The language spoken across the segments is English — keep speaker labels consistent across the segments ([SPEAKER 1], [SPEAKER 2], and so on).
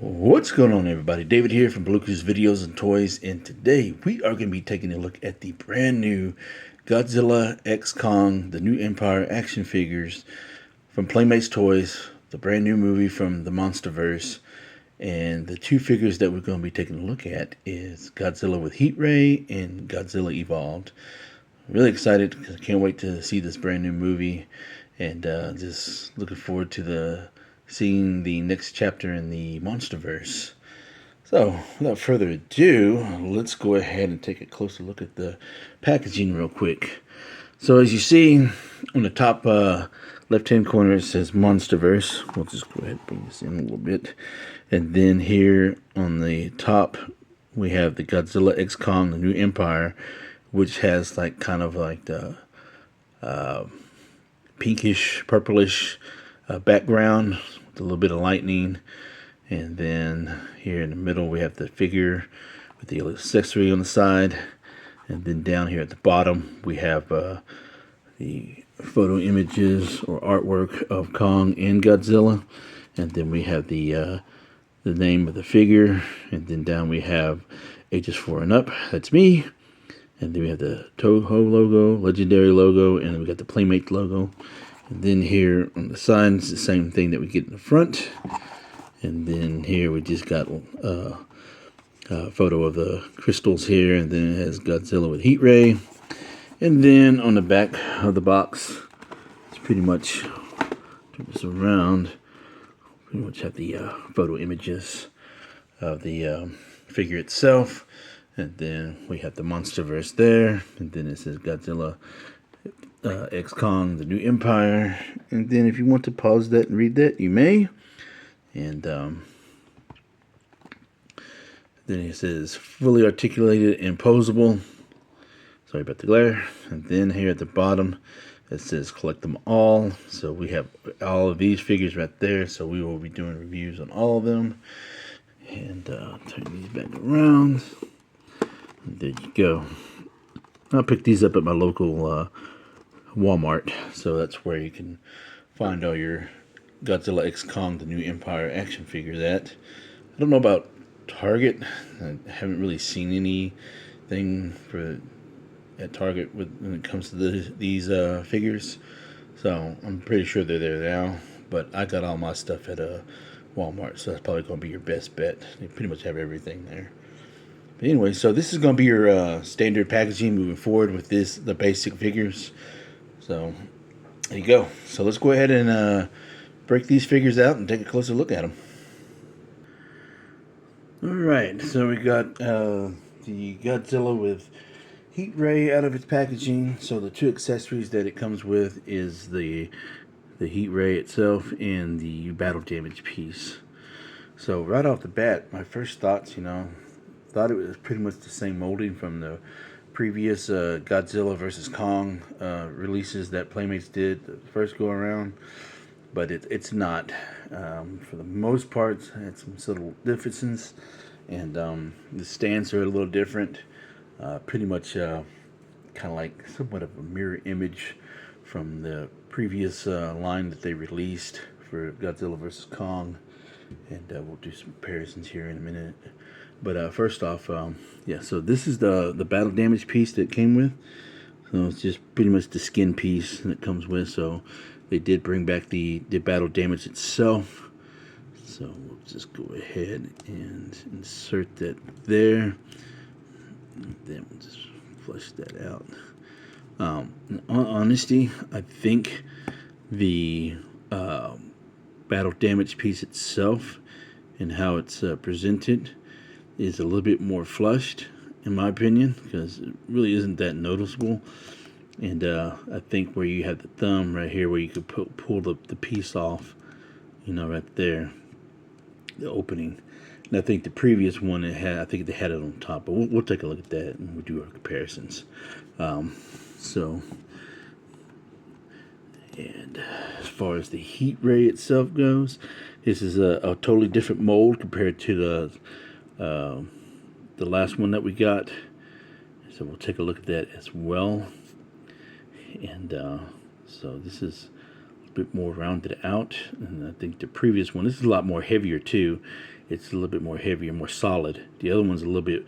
[SPEAKER 1] What's going on, everybody? David here from Bluckers Videos and Toys, and today we are going to be taking a look at the brand new Godzilla X Kong, the New Empire action figures from Playmates Toys, the brand new movie from the Monsterverse. And the two figures that we're going to be taking a look at is Godzilla with Heat Ray and Godzilla Evolved. Really excited because I can't wait to see this brand new movie, and just looking forward to seeing the next chapter in the Monsterverse. So, without further ado, let's go ahead and take a closer look at the packaging real quick. So, as you see on the top left-hand corner, it says Monsterverse. We'll just go ahead and bring this in a little bit. And then here on the top, we have the Godzilla X Kong, the New Empire, which has like kind of like the pinkish, purplish background with a little bit of lightning. And then here in the middle we have the figure with the accessory on the side. And then down here at the bottom we have the photo images or artwork of Kong and Godzilla. And then we have the name of the figure. And then down we have ages 4 and up. That's me. And then we have the Toho logo, Legendary logo, and then we got the Playmates logo. And then here on the side, it's the same thing that we get in the front. And then here we just got a photo of the crystals here, and then it has Godzilla with Heat Ray. And then on the back of the box, it's pretty much, turn this around, pretty much have the photo images of the figure itself. And then we have the Monsterverse there. And then it says Godzilla X Kong, the New Empire. And then if you want to pause that and read that, you may. And then it says fully articulated and posable. Sorry about the glare. And then here at the bottom, it says collect them all. So we have all of these figures right there. So we will be doing reviews on all of them. And turn these back around. There you go. I picked these up at my local Walmart, so that's where you can find all your Godzilla X Kong, the New Empire action figures at. I don't know about Target. I haven't really seen anything at Target when it comes to these figures, so I'm pretty sure they're there now. But I got all my stuff at Walmart, so that's probably going to be your best bet. They pretty much have everything there. But anyway, so this is going to be your standard packaging moving forward with the basic figures. So there you go. So let's go ahead and break these figures out and take a closer look at them. Alright, so we got the Godzilla with Heat Ray out of its packaging. So the two accessories that it comes with is the Heat Ray itself and the battle damage piece. So right off the bat, my first thoughts, thought it was pretty much the same molding from the previous Godzilla vs. Kong releases that Playmates did the first go around, but it's not. For the most part, it had some subtle differences, and the stance are a little different. Pretty much kind of like somewhat of a mirror image from the previous line that they released for Godzilla vs. Kong, and we'll do some comparisons here in a minute. But first off, yeah, so this is the battle damage piece that came with. So it's just pretty much the skin piece that comes with. So they did bring back the battle damage itself. So we'll just go ahead and insert that there. And then we'll just flush that out. In all honesty, I think the battle damage piece itself and how it's presented is a little bit more flushed, in my opinion, because it really isn't that noticeable. And I think where you have the thumb right here, where you could pull the piece off, right there, the opening. And I think the previous one I think they had it on top, but we'll take a look at that and we'll do our comparisons. And as far as the Heat Ray itself goes, this is a totally different mold compared to the last one that we got. So we'll take a look at that as well. And so this is a bit more rounded out, and I think the previous one, this is a lot more heavier too, it's a little bit more heavier, more solid. The other one's a little bit,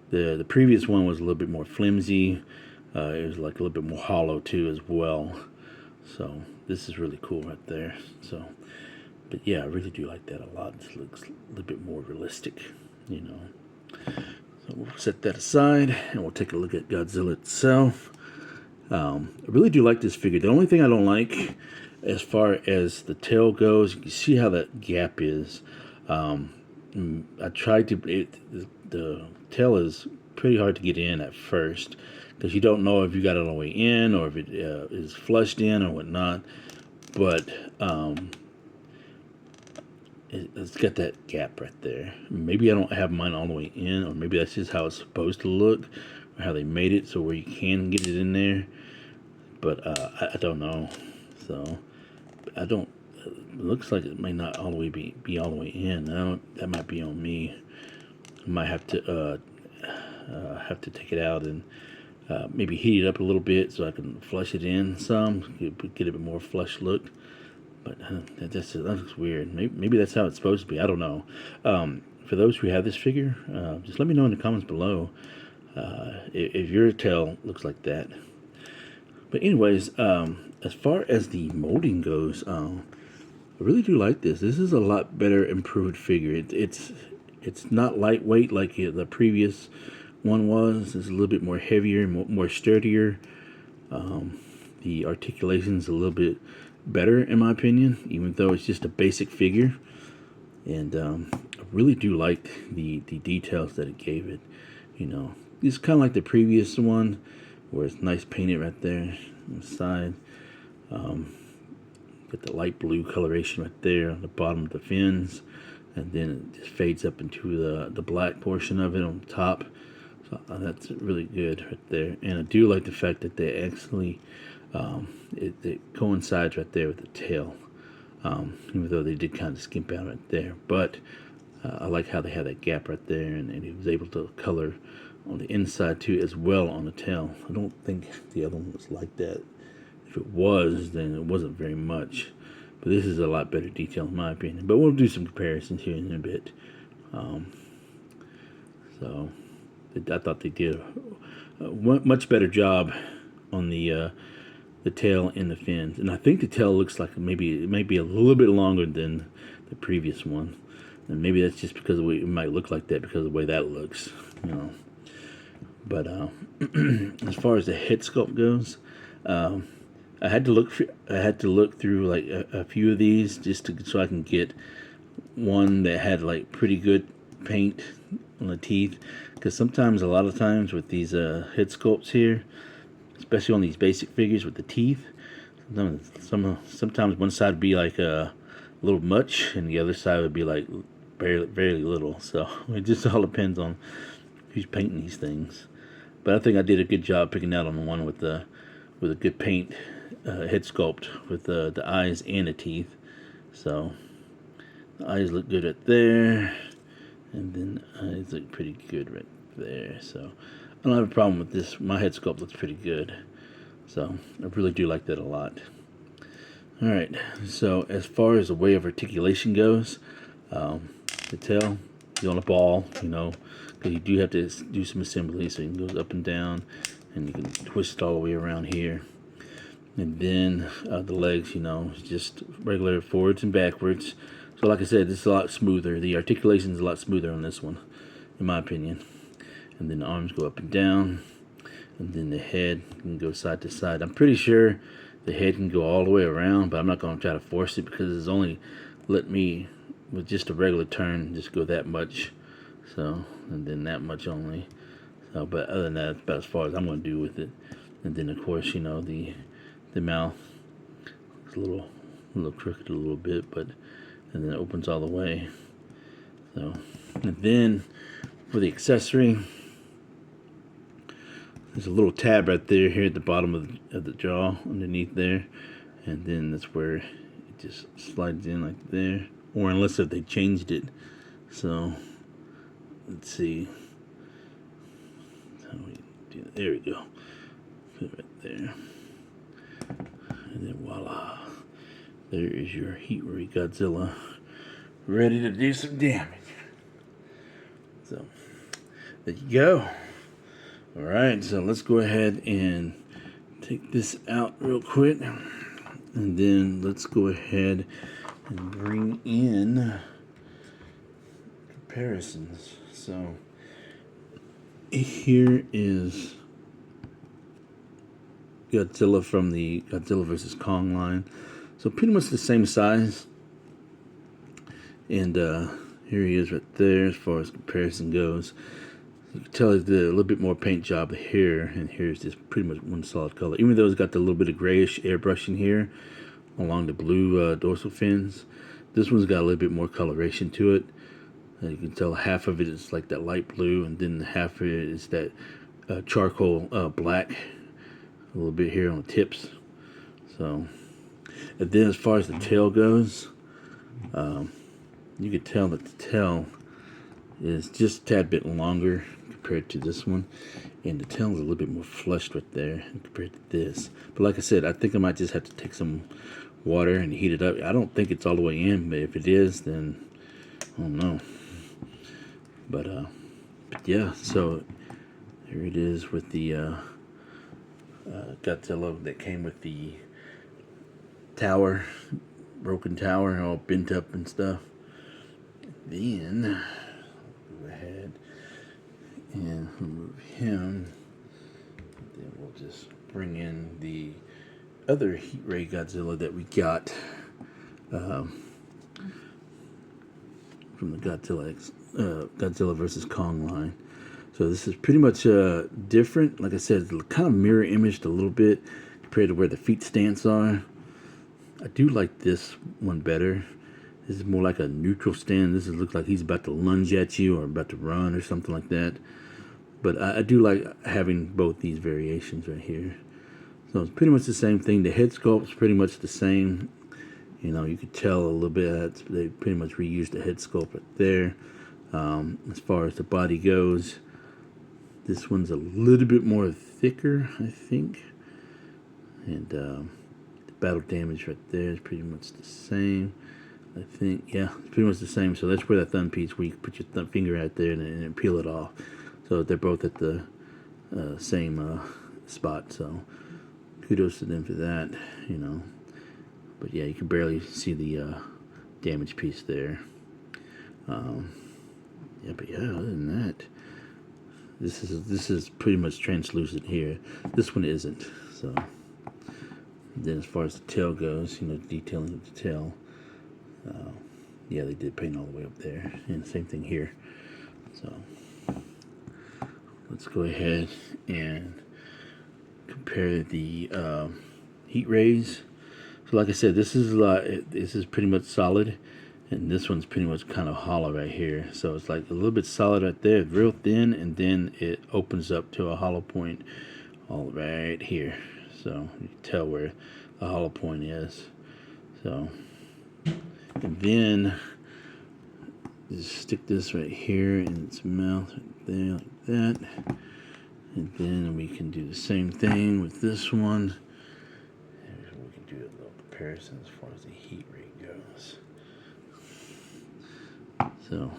[SPEAKER 1] the previous one was a little bit more flimsy. It was like a little bit more hollow too as well. So this is really cool right there. So, but yeah, I really do like that a lot. It looks a little bit more realistic, you know. So we'll set that aside and we'll take a look at Godzilla itself. I really do like this figure. The only thing I don't like, as far as the tail goes, you can see how that gap is. I tried to. The tail is pretty hard to get in at first because you don't know if you got it all the way in or if it is flushed in or whatnot. But it's got that gap right there. Maybe I don't have mine all the way in, or maybe that's just how it's supposed to look, or how they made it so where you can get it in there. But I don't know. So I don't. It looks like it may not all the way be all the way in. That might be on me. I might have to take it out and maybe heat it up a little bit so I can flush it in some, get a bit more flush look. But that looks weird. Maybe that's how it's supposed to be. I don't know. For those who have this figure, just let me know in the comments below if your tail looks like that. But anyways, as far as the molding goes, I really do like this. This is a lot better improved figure. It's not lightweight like the previous one was. It's a little bit more heavier, more sturdier. The articulation's a little bit better in my opinion, even though it's just a basic figure. And I really do like the details that it gave it. You know, it's kind of like the previous one, where it's nice painted right there on the side. Got the light blue coloration right there on the bottom of the fins, and then it just fades up into the black portion of it on top. So that's really good right there. And I do like the fact that they actually it coincides right there with the tail, even though they did kind of skimp out right there. But I like how they had that gap right there, and he was able to color on the inside too as well on the tail. I don't think the other one was like that. If it was, then it wasn't very much. But this is a lot better detail in my opinion. But we'll do some comparisons here in a bit. So I thought they did a much better job on the tail and the fins. And I think the tail looks like it may be a little bit longer than the previous one. And maybe that's just because it might look like that because of the way that looks, you know. But as far as the head sculpt goes, I had to look through like a few of these just so I can get one that had like pretty good paint on the teeth, because sometimes, a lot of times with these head sculpts here, especially on these basic figures with the teeth, sometimes one side would be like a little much and the other side would be like very little. So it just all depends on who's painting these things. But I think I did a good job picking out on the one with a good paint head sculpt with the eyes and the teeth. So the eyes look good right there, and then the eyes look pretty good right there. So I don't have a problem with this. My head sculpt looks pretty good. So I really do like that a lot. Alright, so as far as the way of articulation goes, the tail is on a ball, you know, because you do have to do some assembly, so it goes up and down, and you can twist it all the way around here. And then the legs, you know, just regular forwards and backwards. So like I said, this is a lot smoother. The articulation is a lot smoother on this one, in my opinion. And then the arms go up and down, and then the head can go side to side. I'm pretty sure the head can go all the way around, but I'm not going to try to force it because it's only let me, with just a regular turn, just go that much. So, and then that much only. So, but other than that, that's about as far as I'm going to do with it. And then of course, you know, the mouth is a little crooked a little bit, but and then it opens all the way. So, and then for the accessory, there's a little tab right there here at the bottom of the jaw underneath there, and then that's where it just slides in like there, or unless if they changed it. So let's see. How we do that? There we go. Put it right there, and then voila, there is your Heat Ray Godzilla, ready to do some damage. So there you go. All right, so let's go ahead and take this out real quick, and then let's go ahead and bring in comparisons. So here is Godzilla from the Godzilla vs. Kong line. So pretty much the same size. And here he is right there as far as comparison goes. You can tell he did a little bit more paint job here, and here's just pretty much one solid color. Even though it's got the little bit of grayish airbrushing here along the blue dorsal fins, this one's got a little bit more coloration to it. You can tell half of it is like that light blue, and then half of it is that charcoal black. A little bit here on the tips. So, and then as far as the tail goes, you could tell that the tail is just a tad bit longer compared to this one, and the tail is a little bit more flushed right there compared to this. But like I said, I think I might just have to take some water and heat it up. I don't think it's all the way in, but if it is, then I don't know. But yeah, so here it is with the Godzilla that came with the tower, broken tower, all bent up and stuff. Then go ahead and remove him. Then we'll just bring in the other heat ray Godzilla that we got from the Godzilla vs. Kong line. So this is pretty much different. Like I said, it's kind of mirror imaged a little bit compared to where the feet stance are. I do like this one better. This is more like a neutral stand. This looks like he's about to lunge at you or about to run or something like that. But I do like having both these variations right here. So it's pretty much the same thing. The head sculpt's pretty much the same. You know, you could tell a little bit. They pretty much reused the head sculpt right there. As far as the body goes, this one's a little bit more thicker, I think. And the battle damage right there is pretty much the same. I think, yeah, it's pretty much the same. So that's where that thumb piece, where you put your thumb finger out there and peel it off. So they're both at the same spot. So kudos to them for that, you know. But yeah, you can barely see the damage piece there. Yeah, but yeah, other than that, this is pretty much translucent here. This one isn't. So then, as far as the tail goes, you know, detailing of the tail. Yeah, they did paint all the way up there, and same thing here. So let's go ahead and compare the heat rays. So like I said, this is pretty much solid, and this one's pretty much kind of hollow right here. So it's like a little bit solid right there, real thin, and then it opens up to a hollow point all right here. So you can tell where the hollow point is. So, and then just stick this right here in its mouth right there like that. And then we can do the same thing with this one. And we can do a little comparison as far as the heat rate goes. So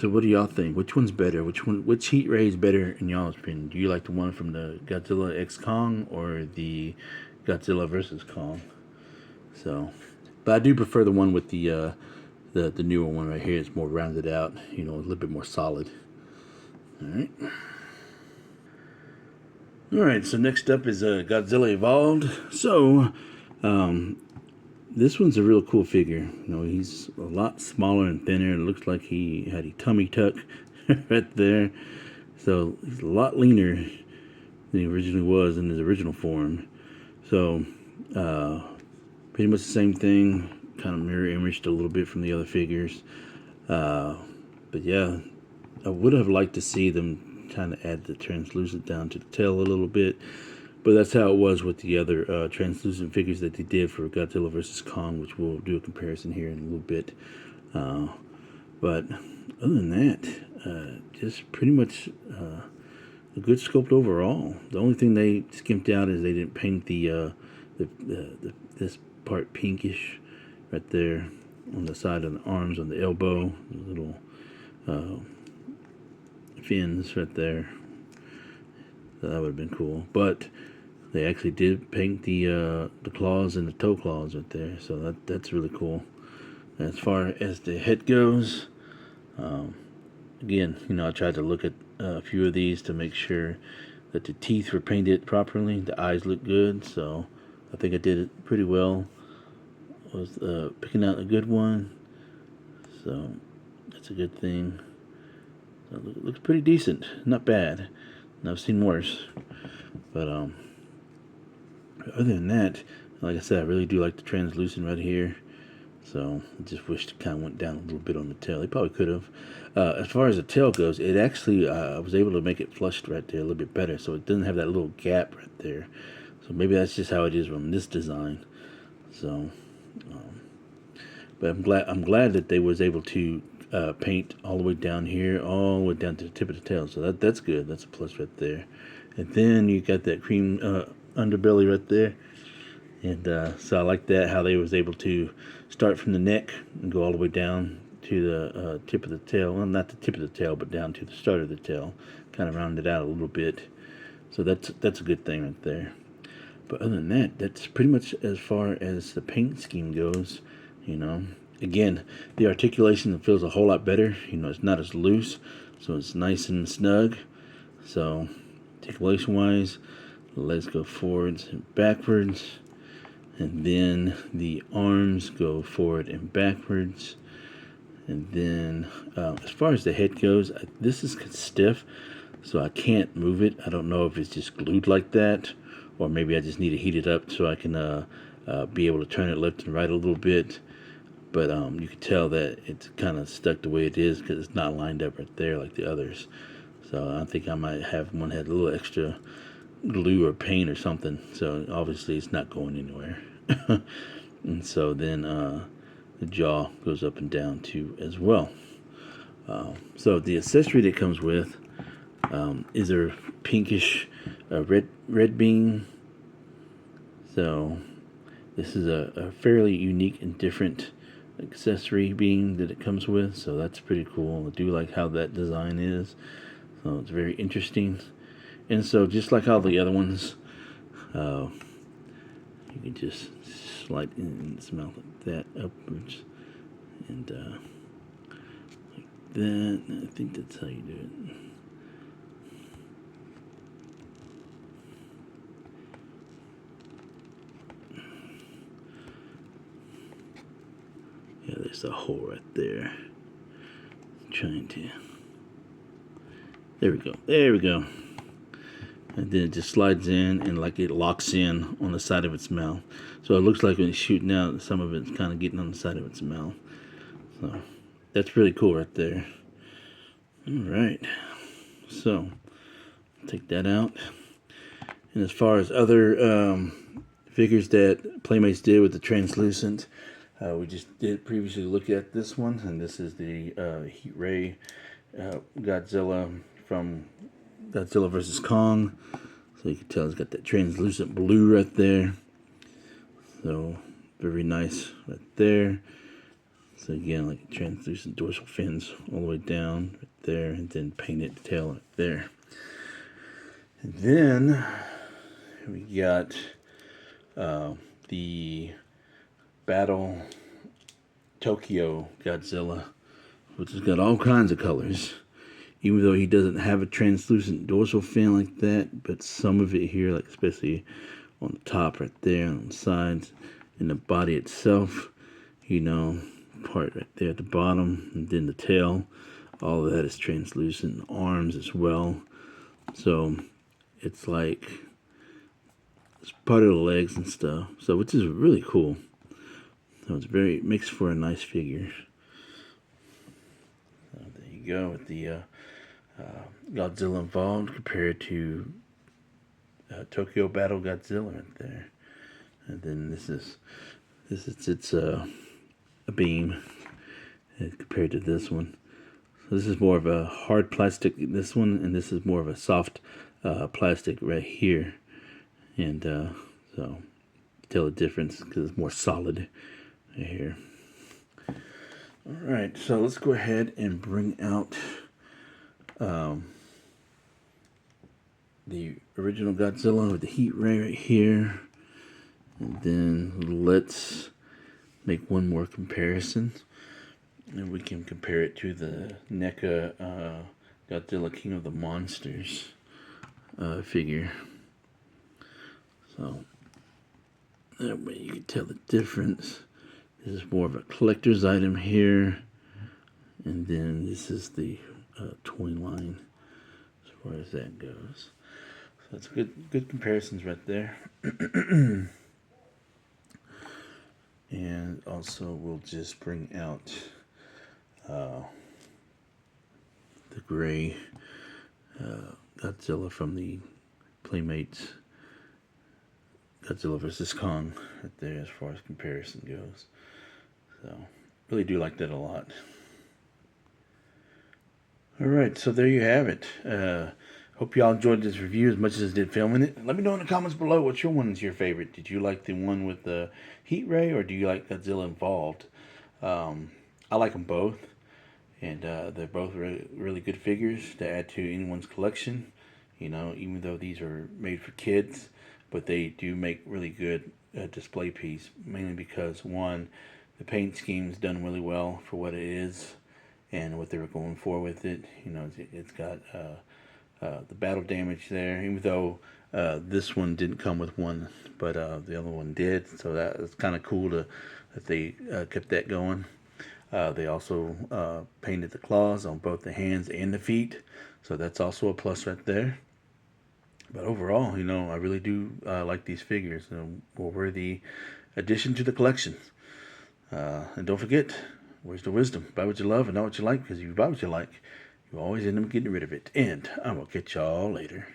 [SPEAKER 1] what do y'all think? Which one's better? Which heat ray is better in y'all's opinion? Do you like the one from the Godzilla X Kong or the Godzilla vs. Kong? So, but I do prefer the one with the newer one right here. It's more rounded out, you know, a little bit more solid. All right. So next up is Godzilla Evolved. So, this one's a real cool figure. You know, he's a lot smaller and thinner. It looks like he had a tummy tuck right there. So he's a lot leaner than he originally was in his original form. So pretty much the same thing, kind of mirror imaged a little bit from the other figures. But yeah, I would have liked to see them kind of add the translucent down to the tail a little bit. But that's how it was with the other translucent figures that they did for Godzilla vs. Kong, which we'll do a comparison here in a little bit. But other than that, just pretty much a good sculpt overall. The only thing they skimped out is they didn't paint this part pinkish right there. on the side of the arms, on the elbow, the little fins right there. So that would have been cool. But they actually did paint the claws and the toe claws right there, so that's really cool. As far as the head goes, again, I tried to look at a few of these to make sure that the teeth were painted properly. The eyes look good, so I think I did it pretty well. I was picking out a good one, so that's a good thing. So it looks pretty decent, not bad. And I've seen worse, but other than that, like I said, I really do like the translucent right here. So I just wished it kind of went down a little bit on the tail. They probably could have. As far as the tail goes, it actually, I was able to make it flushed right there a little bit better. So it doesn't have that little gap right there. So maybe that's just how it is from this design. So, but I'm glad that they was able to paint all the way down here, all the way down to the tip of the tail. So that's good. That's a plus right there. And then you got that cream underbelly right there. And so I like that, how they was able to start from the neck and go all the way down to the tip of the tail. Well, not the tip of the tail, but down to the start of the tail. Kind of round it out a little bit. So that's a good thing right there. But other than that, that's pretty much as far as the paint scheme goes. Again, the articulation feels a whole lot better. It's not as loose, so it's nice and snug. So articulation-wise, the legs go forwards and backwards. And then the arms go forward and backwards. And then as far as the head goes, this is stiff, so I can't move it. I don't know if it's just glued like that, or maybe I just need to heat it up so I can be able to turn it left and right a little bit. But you can tell that it's kind of stuck the way it is because it's not lined up right there like the others. So I think I might have one that had a little extra glue or paint or something. So obviously it's not going anywhere. And so then the jaw goes up and down too as well. So the accessory that comes with is a pinkish red bean. So this is a fairly unique and different accessory bean that it comes with, so that's pretty cool. I do like how that design is, so it's very interesting. And so just like all the other ones, you can just slide in its mouth like that upwards, and like that. I think that's how you do it. Yeah, there's a hole right there. Trying to. There we go. There we go. And then it just slides in and like it locks in on the side of its mouth. So it looks like when it's shooting out, some of it's kind of getting on the side of its mouth. So that's really cool right there. Alright. So take that out. And as far as other figures that Playmates did with the translucent, we just did previously look at this one, and this is the Heat Ray Godzilla from Godzilla vs. Kong. So you can tell it's got that translucent blue right there. So very nice right there. So again, like translucent dorsal fins all the way down right there, and then painted tail right there. And then we got the Battle Tokyo Godzilla, which has got all kinds of colors, even though he doesn't have a translucent dorsal fin like that, but some of it here, like especially on the top right there, on the sides, and the body itself, part right there at the bottom, and then the tail, all of that is translucent. Arms as well, so it's like it's part of the legs and stuff, so which is really cool. So it makes for a nice figure. So there you go with the Godzilla involved compared to Tokyo Battle Godzilla right there. And then this is its a beam compared to this one. So this is more of a hard plastic, this one, and this is more of a soft plastic right here. And so tell the difference because it's more solid right here. Alright, so let's go ahead and bring out the original Godzilla with the heat ray right here. And then let's make one more comparison. And we can compare it to the NECA Godzilla King of the Monsters figure. So that way you can tell the difference. This is more of a collector's item here. And then this is the toy line as far as that goes. So that's good comparisons right there. And also we'll just bring out the gray Godzilla from the Playmates Godzilla vs. Kong right there as far as comparison goes. So really do like that a lot. Alright, so there you have it. Hope y'all enjoyed this review as much as I did filming it. Let me know in the comments below which one's your favorite. Did you like the one with the heat ray, or do you like Godzilla involved? I like them both, and they're both really good figures to add to anyone's collection. You know, even though these are made for kids, but they do make really good display piece, mainly because, one, the paint scheme is done really well for what it is and what they were going for with it. You know, it's got the battle damage there, even though this one didn't come with one, but the other one did, so that was kind of cool that they kept that going. They also painted the claws on both the hands and the feet, so that's also a plus right there. But overall, you know, I really do like these figures. Were worthy addition to the collection. And don't forget, where's the wisdom? Buy what you love and not what you like, because if you buy what you like, you always end up getting rid of it. And I will catch y'all later.